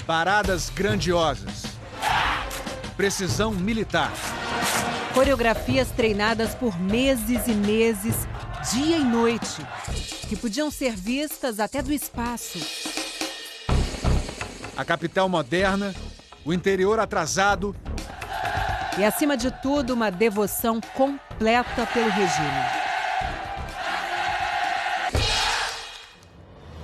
Paradas grandiosas. Precisão militar. Coreografias treinadas por meses e meses, dia e noite, que podiam ser vistas até do espaço. A capital moderna, o interior atrasado. E, acima de tudo, uma devoção completa pelo regime.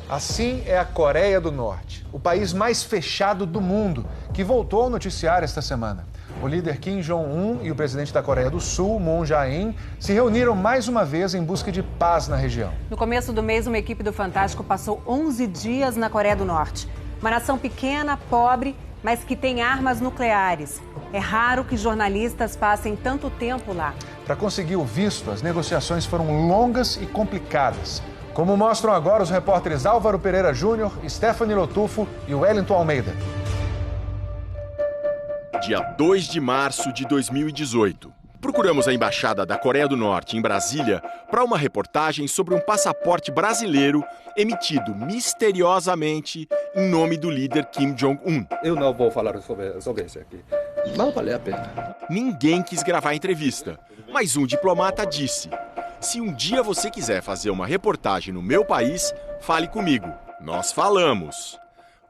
Assim é a Coreia do Norte, o país mais fechado do mundo, que voltou ao noticiário esta semana. O líder Kim Jong-un e o presidente da Coreia do Sul, Moon Jae-in, se reuniram mais uma vez em busca de paz na região. No começo do mês, uma equipe do Fantástico passou 11 dias na Coreia do Norte. Uma nação pequena, pobre, mas que tem armas nucleares. É raro que jornalistas passem tanto tempo lá. Para conseguir o visto, as negociações foram longas e complicadas. Como mostram agora os repórteres Álvaro Pereira Júnior, Stephanie Lotufo e Wellington Almeida. Dia 2 de março de 2018. Procuramos a Embaixada da Coreia do Norte em Brasília para uma reportagem sobre um passaporte brasileiro emitido misteriosamente em nome do líder Kim Jong-un. Eu não vou falar sobre isso aqui. Não vale a pena. Ninguém quis gravar a entrevista, mas um diplomata disse: se um dia você quiser fazer uma reportagem no meu país, fale comigo. Nós falamos.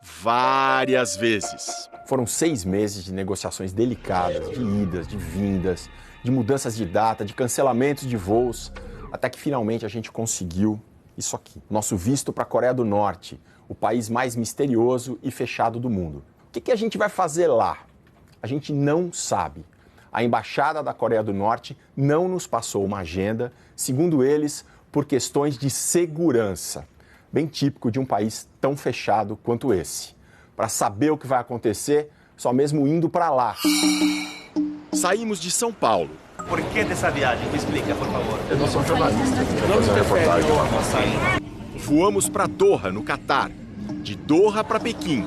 Várias vezes. Foram 6 meses de negociações delicadas, de idas, de vindas, de mudanças de data, de cancelamentos de voos, até que finalmente a gente conseguiu isso aqui. Nosso visto para a Coreia do Norte, o país mais misterioso e fechado do mundo. O que a gente vai fazer lá? A gente não sabe. A Embaixada da Coreia do Norte não nos passou uma agenda, segundo eles, por questões de segurança. Bem típico de um país tão fechado quanto esse. Para saber o que vai acontecer, só mesmo indo para lá. Saímos de São Paulo. Por que dessa viagem? Me explica, por favor. Eu não sou jornalista. Vou fazer uma reportagem. Voamos para Doha, no Catar. De Doha para Pequim.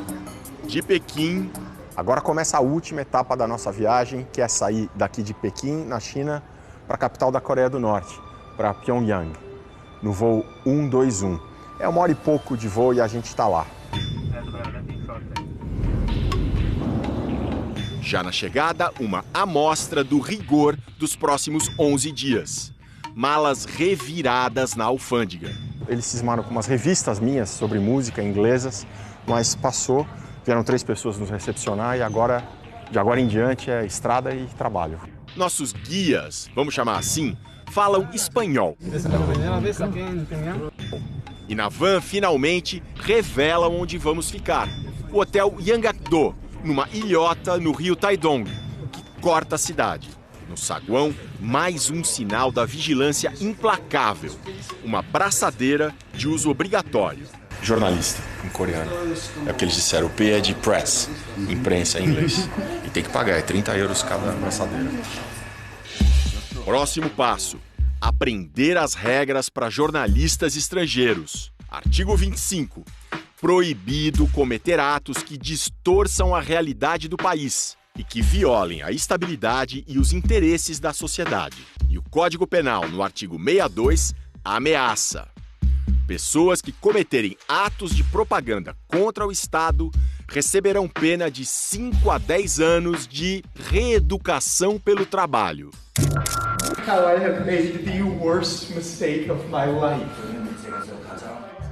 De Pequim... Agora começa a última etapa da nossa viagem, que é sair daqui de Pequim, na China, para a capital da Coreia do Norte, para Pyongyang, no voo 121. É 1 hora e pouco de voo e a gente está lá. Já na chegada, uma amostra do rigor dos próximos 11 dias. Malas reviradas na alfândega. Eles cismaram com umas revistas minhas sobre música inglesas, mas passou. Vieram 3 pessoas nos recepcionar e agora, de agora em diante, é estrada e trabalho. Nossos guias, vamos chamar assim, falam espanhol. E na van, finalmente, revelam onde vamos ficar. O hotel Yanggakdo, numa ilhota no rio Taedong, que corta a cidade. No saguão, mais um sinal da vigilância implacável. Uma braçadeira de uso obrigatório. Jornalista, em coreano. É o que eles disseram, o P é de press, imprensa em inglês. E tem que pagar, é 30 euros cada braçadeira. Próximo passo, aprender as regras para jornalistas estrangeiros. Artigo 25. Proibido cometer atos que distorçam a realidade do país e que violem a estabilidade e os interesses da sociedade. E o Código Penal, no artigo 62, ameaça. Pessoas que cometerem atos de propaganda contra o Estado receberão pena de 5 a 10 anos de reeducação pelo trabalho.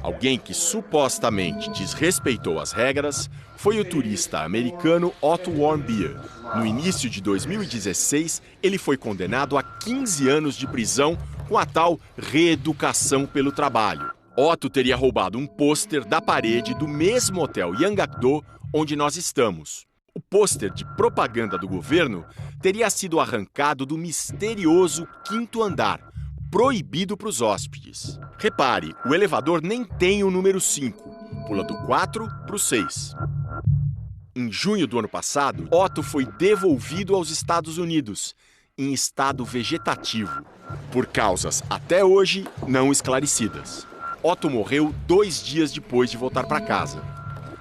Alguém que supostamente desrespeitou as regras foi o turista americano Otto Warmbier. No início de 2016, ele foi condenado a 15 anos de prisão com a tal reeducação pelo trabalho. Otto teria roubado um pôster da parede do mesmo hotel Yanggakdo onde nós estamos. O pôster de propaganda do governo teria sido arrancado do misterioso 5º andar, proibido para os hóspedes. Repare, o elevador nem tem o número 5, pula do 4 para o 6. Em junho do ano passado, Otto foi devolvido aos Estados Unidos, em estado vegetativo, por causas até hoje não esclarecidas. Otto morreu 2 dias depois de voltar para casa.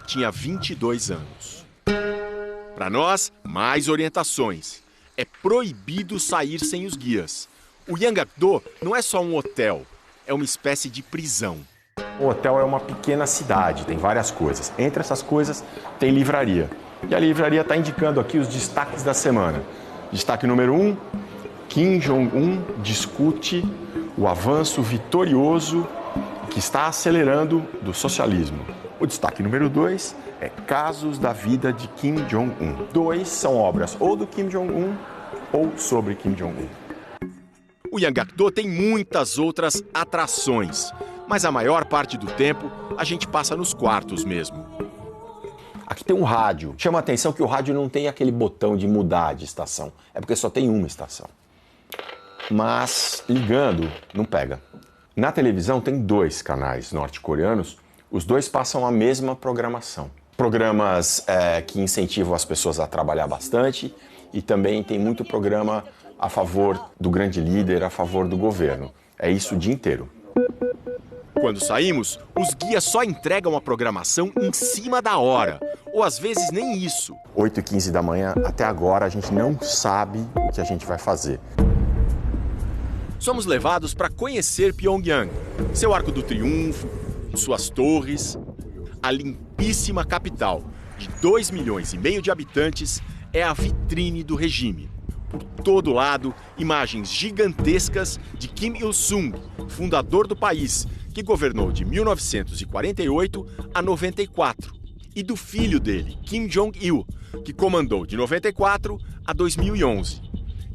Tinha 22 anos. Para nós, mais orientações. É proibido sair sem os guias. O Yanggakdo não é só um hotel, é uma espécie de prisão. O hotel é uma pequena cidade, tem várias coisas. Entre essas coisas tem livraria. E a livraria está indicando aqui os destaques da semana. Destaque número 1, Kim Jong-un discute o avanço vitorioso que está acelerando do socialismo. O destaque número 2 é Casos da Vida de Kim Jong-un. 2 são obras ou do Kim Jong-un ou sobre Kim Jong-un. O Yanggakdo tem muitas outras atrações, mas a maior parte do tempo a gente passa nos quartos mesmo. Aqui tem um rádio. Chama a atenção que o rádio não tem aquele botão de mudar de estação. É porque só tem uma estação. Mas ligando, não pega. Na televisão tem 2 canais norte-coreanos. Os 2 passam a mesma programação. Programas que incentivam as pessoas a trabalhar bastante e também tem muito programa a favor do grande líder, a favor do governo. É isso o dia inteiro. Quando saímos, os guias só entregam a programação em cima da hora, ou às vezes nem isso. 8h15 da manhã, até agora a gente não sabe o que a gente vai fazer. Somos levados para conhecer Pyongyang, seu Arco do Triunfo, suas torres. A limpíssima capital, de 2,5 milhões de habitantes, é a vitrine do regime. Por todo lado, imagens gigantescas de Kim Il-sung, fundador do país, que governou de 1948 a 94, e do filho dele, Kim Jong-il, que comandou de 94 a 2011.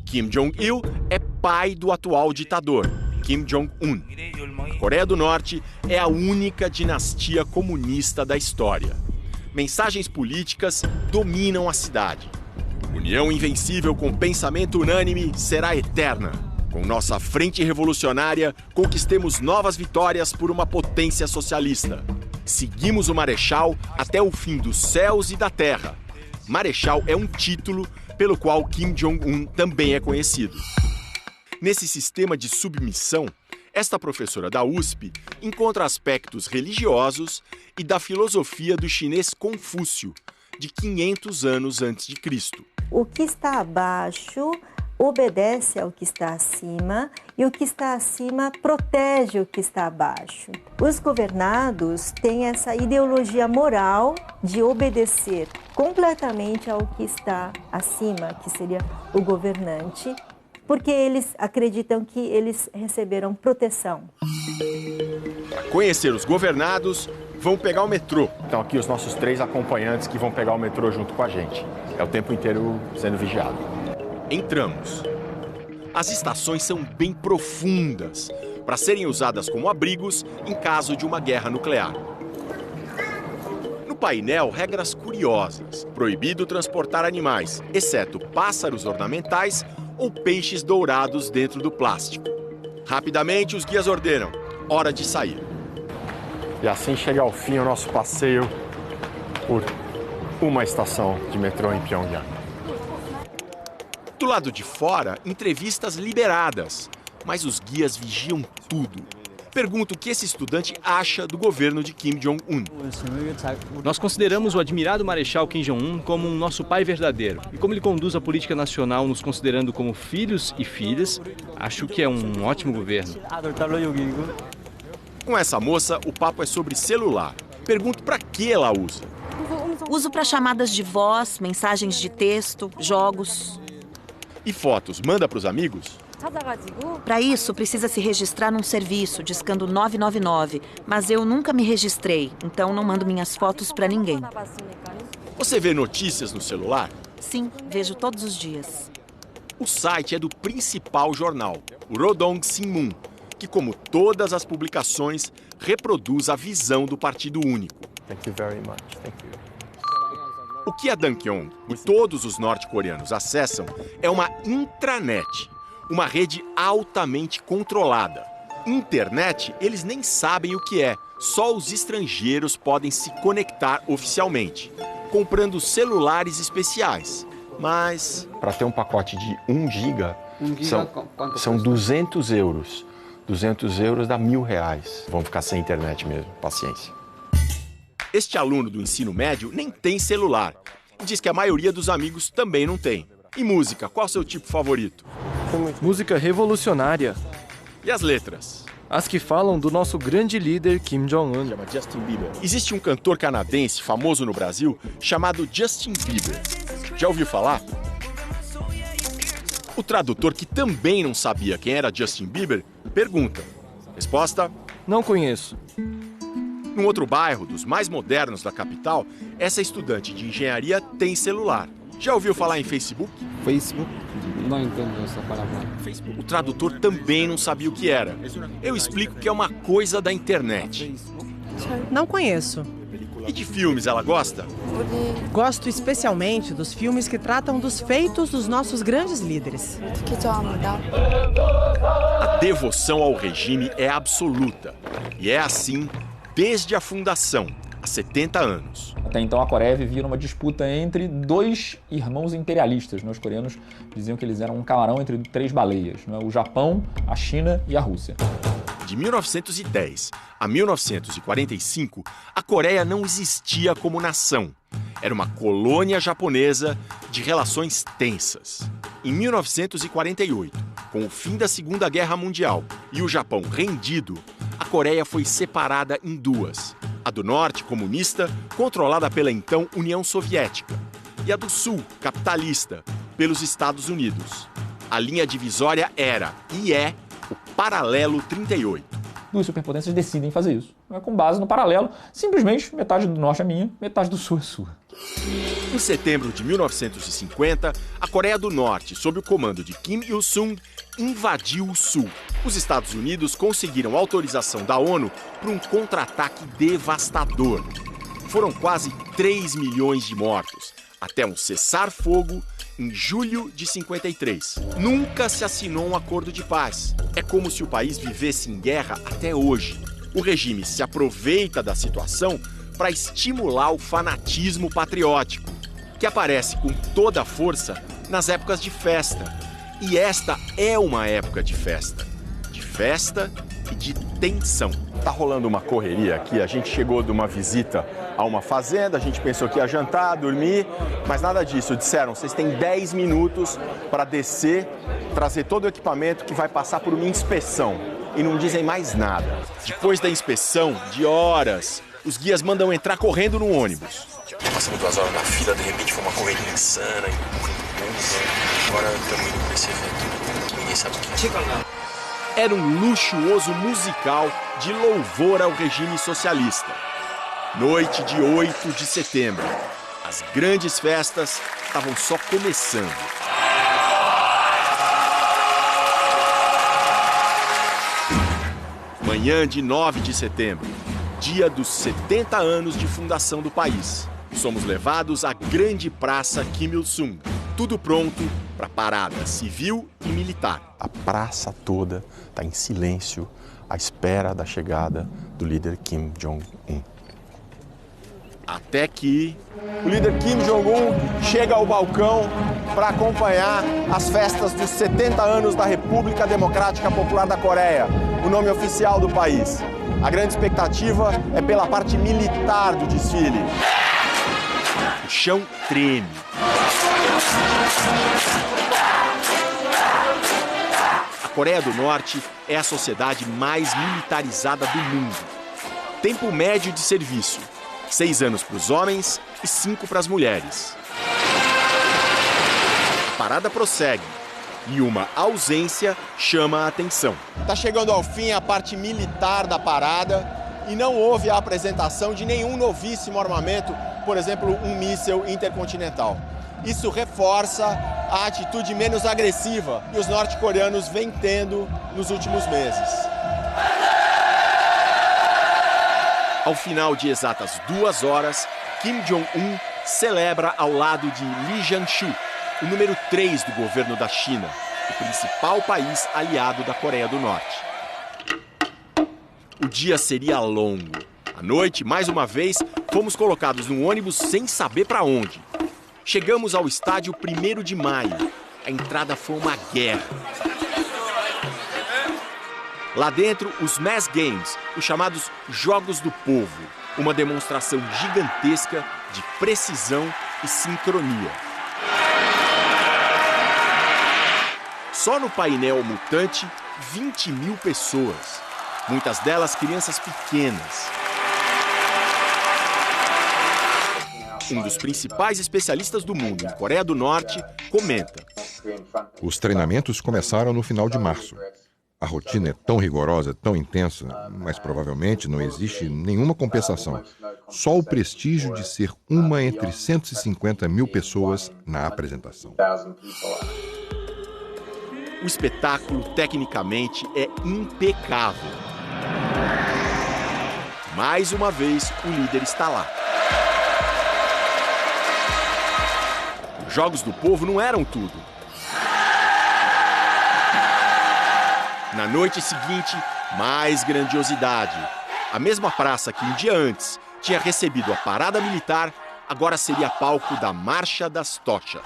Kim Jong-il é pai do atual ditador, Kim Jong-un. A Coreia do Norte é a única dinastia comunista da história. Mensagens políticas dominam a cidade. União invencível com pensamento unânime será eterna. Com nossa frente revolucionária, conquistemos novas vitórias por uma potência socialista. Seguimos o Marechal até o fim dos céus e da terra. Marechal é um título pelo qual Kim Jong-un também é conhecido. Nesse sistema de submissão, esta professora da USP encontra aspectos religiosos e da filosofia do chinês Confúcio, de 500 anos antes de Cristo. O que está abaixo obedece ao que está acima e o que está acima protege o que está abaixo. Os governados têm essa ideologia moral de obedecer completamente ao que está acima, que seria o governante, porque eles acreditam que eles receberam proteção. Para conhecer os governados, vão pegar o metrô. Então aqui os nossos 3 acompanhantes que vão pegar o metrô junto com a gente. É o tempo inteiro sendo vigiado. Entramos. As estações são bem profundas, para serem usadas como abrigos em caso de uma guerra nuclear. No painel, regras curiosas. Proibido transportar animais, exceto pássaros ornamentais ou peixes dourados dentro do plástico. Rapidamente, os guias ordenam: hora de sair. E assim chega ao fim o nosso passeio por uma estação de metrô em Pyongyang. Do lado de fora, entrevistas liberadas, mas os guias vigiam tudo. Pergunto o que esse estudante acha do governo de Kim Jong-un. Nós consideramos o admirado Marechal Kim Jong-un como um nosso pai verdadeiro. E como ele conduz a política nacional nos considerando como filhos e filhas, acho que é um ótimo governo. Com essa moça, o papo é sobre celular. Pergunto para que ela usa. Uso para chamadas de voz, mensagens de texto, jogos. E fotos, manda para os amigos? Para isso, precisa se registrar num serviço, discando 999. Mas eu nunca me registrei, então não mando minhas fotos para ninguém. Você vê notícias no celular? Sim, vejo todos os dias. O site é do principal jornal, o Rodong Sinmun, que, como todas as publicações, reproduz a visão do Partido Único. Thank you very much. Thank you. O que a Dankyong e todos os norte-coreanos acessam é uma intranet, uma rede altamente controlada. Internet, eles nem sabem o que é, só os estrangeiros podem se conectar oficialmente, comprando celulares especiais. Mas... para ter um pacote de 1 giga, são 200 euros. 200 euros dá R$1.000. Vão ficar sem internet mesmo, paciência. Este aluno do ensino médio nem tem celular e diz que a maioria dos amigos também não tem. E música, qual é o seu tipo favorito? Música revolucionária. E as letras? As que falam do nosso grande líder Kim Jong-un. Chama Justin Bieber. Existe um cantor canadense famoso no Brasil chamado Justin Bieber. Já ouviu falar? O tradutor, que também não sabia quem era Justin Bieber, pergunta. Resposta: não conheço. Num outro bairro, dos mais modernos da capital, essa estudante de engenharia tem celular. Já ouviu falar em Facebook? Facebook? Não entendo essa palavra. O tradutor também não sabia o que era. Eu explico que é uma coisa da internet. Não conheço. E de filmes ela gosta? Gosto especialmente dos filmes que tratam dos feitos dos nossos grandes líderes. A devoção ao regime é absoluta. E é assim desde a fundação, há 70 anos. Até então a Coreia vivia numa disputa entre dois irmãos imperialistas. Os coreanos diziam que eles eram um camarão entre 3 baleias, o Japão, a China e a Rússia. De 1910 a 1945, a Coreia não existia como nação. Era uma colônia japonesa de relações tensas. Em 1948, com o fim da Segunda Guerra Mundial e o Japão rendido, a Coreia foi separada em duas. A do Norte, comunista, controlada pela então União Soviética, e a do Sul, capitalista, pelos Estados Unidos. A linha divisória era, e é, o Paralelo 38. Duas superpotências decidem fazer isso. Com base no paralelo, simplesmente metade do norte é minha, metade do sul é sua. Em setembro de 1950, a Coreia do Norte, sob o comando de Kim Il-sung, invadiu o sul. Os Estados Unidos conseguiram autorização da ONU para um contra-ataque devastador. Foram quase 3 milhões de mortos, até um cessar-fogo em julho de 53. Nunca se assinou um acordo de paz. É como se o país vivesse em guerra até hoje. O regime se aproveita da situação para estimular o fanatismo patriótico, que aparece com toda a força nas épocas de festa. E esta é uma época de festa e de tensão. Tá rolando uma correria aqui, a gente chegou de uma visita a uma fazenda, a gente pensou que ia jantar, dormir, mas nada disso. Disseram, vocês têm 10 minutos para descer, trazer todo o equipamento que vai passar por uma inspeção. E não dizem mais nada. Depois da inspeção, de horas, os guias mandam entrar correndo no ônibus. Passamos 2 horas na fila, de repente foi uma correria insana, agora estamos indo para esse evento. Ninguém sabe o que é. Era um luxuoso musical de louvor ao regime socialista. Noite de 8 de setembro. As grandes festas estavam só começando. Manhã de 9 de setembro, dia dos 70 anos de fundação do país. Somos levados à grande praça Kim Il-sung. Tudo pronto para parada civil e militar. A praça toda está em silêncio à espera da chegada do líder Kim Jong-un. Até que o líder Kim Jong-un chega ao balcão para acompanhar as festas dos 70 anos da República Democrática Popular da Coreia, o nome oficial do país. A grande expectativa é pela parte militar do desfile. O chão treme. A Coreia do Norte é a sociedade mais militarizada do mundo. Tempo médio de serviço: 6 anos para os homens e 5 para as mulheres. A parada prossegue e uma ausência chama a atenção. Está chegando ao fim a parte militar da parada e não houve a apresentação de nenhum novíssimo armamento, por exemplo, um míssil intercontinental. Isso reforça a atitude menos agressiva que os norte-coreanos vêm tendo nos últimos meses. Ao final de exatas 2 horas, Kim Jong-un celebra ao lado de Lee Jae-shu, o número 3 do governo da China, o principal país aliado da Coreia do Norte. O dia seria longo. À noite, mais uma vez, fomos colocados num ônibus sem saber para onde. Chegamos ao estádio 1º de maio. A entrada foi uma guerra. Lá dentro, os Mass Games, os chamados Jogos do Povo, uma demonstração gigantesca de precisão e sincronia. Só no painel mutante, 20 mil pessoas. muitas delas crianças pequenas. Um dos principais especialistas do mundo em Coreia do Norte comenta: os treinamentos começaram no final de março. A rotina é tão rigorosa, tão intensa, mas provavelmente não existe nenhuma compensação. Só o prestígio de ser uma entre 150 mil pessoas na apresentação. O espetáculo, tecnicamente, é impecável. Mais uma vez, o líder está lá. Os Jogos do Povo não eram tudo. Na noite seguinte, mais grandiosidade. A mesma praça que um dia antes tinha recebido a parada militar, agora seria palco da Marcha das Tochas.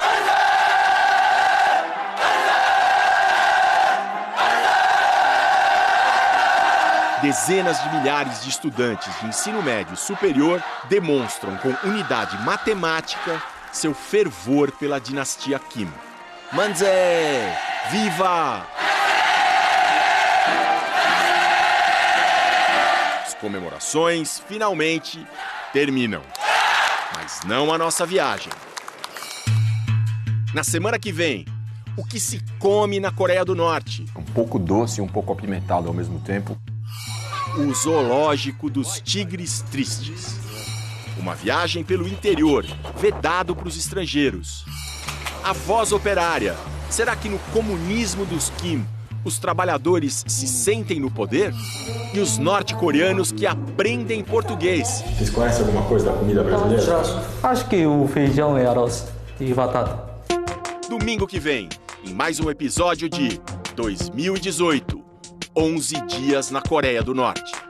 Dezenas de milhares de estudantes de ensino médio superior demonstram com unidade matemática seu fervor pela dinastia Kim. Manzé! Viva! As comemorações, finalmente, terminam. Mas não a nossa viagem. Na semana que vem, o que se come na Coreia do Norte? Um pouco doce e um pouco apimentado ao mesmo tempo. O zoológico dos tigres tristes. Uma viagem pelo interior, vedado para os estrangeiros. A voz operária. Será que no comunismo dos Kim, os trabalhadores se sentem no poder? E os norte-coreanos que aprendem português. Vocês conhecem alguma coisa da comida brasileira? Acho que o feijão e arroz e batata. Domingo que vem, em mais um episódio de 2018, 11 dias na Coreia do Norte.